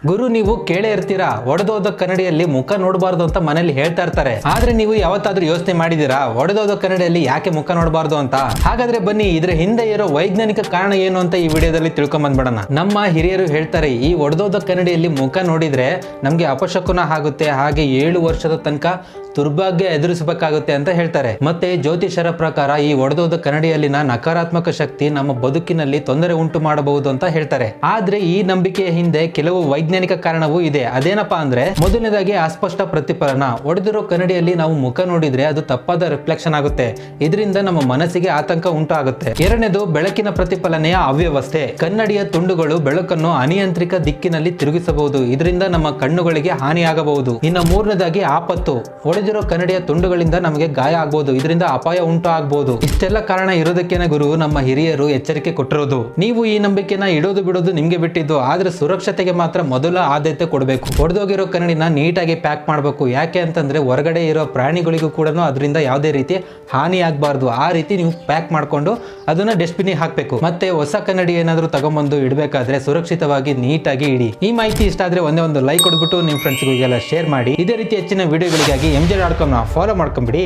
ಗುರು, ನೀವು ಕೇಳೇ ಇರ್ತೀರಾ, ಒಡೆದೋದ ಕನ್ನಡಿಯಲ್ಲಿ ಮುಖ ನೋಡಬಾರ್ದು ಅಂತ ಮನೇಲಿ ಹೇಳ್ತಾ ಇರ್ತಾರೆ. ಆದ್ರೆ ನೀವು ಯಾವತ್ತಾದ್ರೂ ಯೋಚನೆ ಮಾಡಿದೀರಾ ಒಡೆದೋದ ಕನ್ನಡಿಯಲ್ಲಿ ಯಾಕೆ ಮುಖ ನೋಡಬಾರ್ದು ಅಂತ? ಹಾಗಾದ್ರೆ ಬನ್ನಿ, ಇದ್ರ ಹಿಂದೆ ಇರೋ ವೈಜ್ಞಾನಿಕ ಕಾರಣ ಏನು ಅಂತ ಈ ವಿಡಿಯೋದಲ್ಲಿ ತಿಳ್ಕೊಂಡ್ ಬಂದ್ಬಿಡೋಣ. ನಮ್ಮ ಹಿರಿಯರು ಹೇಳ್ತಾರೆ, ಈ ಒಡೆದೋದ ಕನ್ನಡಿಯಲ್ಲಿ ಮುಖ ನೋಡಿದ್ರೆ ನಮ್ಗೆ ಅಪಶಕುನ ಆಗುತ್ತೆ, ಹಾಗೆ 7 ವರ್ಷದ ತನಕ ದುರ್ಭಾಗ್ಯ ಎದುರಿಸಬೇಕಾಗುತ್ತೆ ಅಂತ ಹೇಳ್ತಾರೆ. ಮತ್ತೆ ಜ್ಯೋತಿಷರ ಪ್ರಕಾರ ಈ ಒಡೆದೋದ ಕನ್ನಡಿಯಲ್ಲಿನ ನಕಾರಾತ್ಮಕ ಶಕ್ತಿ ನಮ್ಮ ಬದುಕಿನಲ್ಲಿ ತೊಂದರೆ ಉಂಟು ಮಾಡಬಹುದು ಅಂತ ಹೇಳ್ತಾರೆ. ಆದ್ರೆ ಈ ನಂಬಿಕೆಯ ಹಿಂದೆ ಕೆಲವು ವೈಜ್ಞಾನಿಕ ಕಾರಣವೂ ಇದೆ. ಅದೇನಪ್ಪಾ ಅಂದ್ರೆ, ಮೊದಲನೇದಾಗಿ ಅಸ್ಪಷ್ಟ ಪ್ರತಿಫಲನ. ಒಡೆದಿರೋ ಕನ್ನಡಿಯಲ್ಲಿ ನಾವು ಮುಖ ನೋಡಿದ್ರೆ ಅದು ತಪ್ಪಾದ ರಿಫ್ಲೆಕ್ಷನ್ ಆಗುತ್ತೆ, ಇದರಿಂದ ನಮ್ಮ ಮನಸ್ಸಿಗೆ ಆತಂಕ ಉಂಟು ಆಗುತ್ತೆ. ಎರಡನೇದು ಬೆಳಕಿನ ಪ್ರತಿಫಲನೆಯ ಅವ್ಯವಸ್ಥೆ. ಕನ್ನಡಿಯ ತುಂಡುಗಳು ಬೆಳಕನ್ನು ಅನಿಯಂತ್ರಿತ ದಿಕ್ಕಿನಲ್ಲಿ ತಿರುಗಿಸಬಹುದು, ಇದರಿಂದ ನಮ್ಮ ಕಣ್ಣುಗಳಿಗೆ ಹಾನಿಯಾಗಬಹುದು. ಇನ್ನು ಮೂರನೇದಾಗಿ ಆಪತ್ತು. ಒಡೆದಿರೋ ಕನ್ನಡಿಯ ತುಂಡುಗಳಿಂದ ನಮಗೆ ಗಾಯ ಆಗಬಹುದು, ಇದರಿಂದ ಅಪಾಯ ಉಂಟು ಆಗಬಹುದು. ಇಷ್ಟೆಲ್ಲ ಕಾರಣ ಇರೋದಕ್ಕೇನೆ ಗುರು ನಮ್ಮ ಹಿರಿಯರು ಎಚ್ಚರಿಕೆ ಕೊಟ್ಟಿರೋದು. ನೀವು ಈ ನಂಬಿಕೆನ ಇಡೋದು ಬಿಡೋದು ನಿಮ್ಗೆ ಬಿಟ್ಟಿದ್ದು, ಆದ್ರೆ ಸುರಕ್ಷತೆಗೆ ಮಾತ್ರ ಮೊದಲ ಆದ್ಯತೆ ಕೊಡಬೇಕು. ಒಡೆದೋಗಿರೋ ಕನ್ನಡಿನ ನೀಟಾಗಿ ಪ್ಯಾಕ್ ಮಾಡಬೇಕು. ಯಾಕೆ ಅಂತಂದ್ರೆ ಹೊರಗಡೆ ಇರೋ ಪ್ರಾಣಿಗಳಿಗೂ ಕೂಡ ಅದರಿಂದ ಯಾವುದೇ ರೀತಿ ಹಾನಿ ಆಗಬಾರ್ದು. ಆ ರೀತಿ ನೀವು ಪ್ಯಾಕ್ ಮಾಡ್ಕೊಂಡು ಅದನ್ನ ಡಸ್ಟ್ಬಿನ್ ಹಾಕ್ಬೇಕು. ಮತ್ತೆ ಹೊಸ ಕನ್ನಡಿ ಏನಾದ್ರು ತಗೊಂಡ್ಬಂದು ಇಡಬೇಕಾದ್ರೆ ಸುರಕ್ಷಿತವಾಗಿ ನೀಟಾಗಿ ಇಡಿ. ಈ ಮಾಹಿತಿ ಇಷ್ಟ ಆದ್ರೆ ಒಂದೇ ಒಂದು ಲೈಕ್ ಕೊಡ್ಬಿಟ್ಟು ನಿಮ್ಮ ಫ್ರೆಂಡ್ಸ್ಗಳಿಗೆಲ್ಲ ಶೇರ್ ಮಾಡಿ. ಇದೇ ರೀತಿ ಹೆಚ್ಚಿನ ವಿಡಿಯೋಗಳಿಗಾಗಿ MJ.com ಫಾಲೋ ಮಾಡ್ಕೊಂಬಿಡಿ.